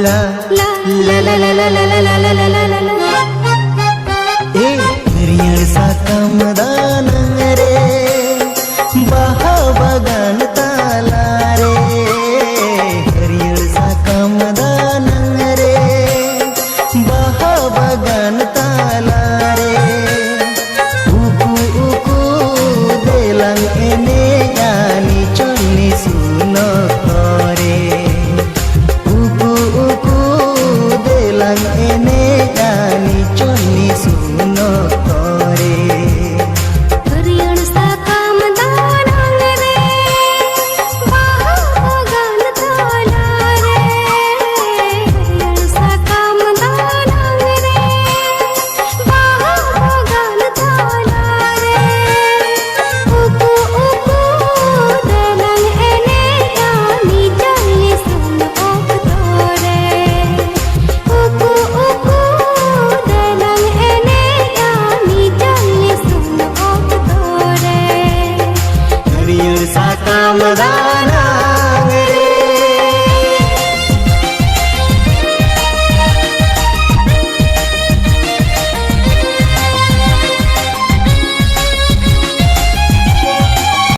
ला ला ला ला ला ला ला ला ला ला ला ला ए हरियर साकम दानंग रे बाहा बगान ताला रे हरियर साकम दानंग रे बाहा बगान ताला रे उकू उकू देlang ene yani chonni suno kore uku uku delang ene yani chonni suno kore हरियर साकम दानंग रे बाहा बगान ताला रे हरियर साकम दानंग रे बाहा बगान ताला रे उकू उकू देlang ene yani chonni suno kore उकू उकू देlang ene yani chonni suno kore हरियर साकम दानंग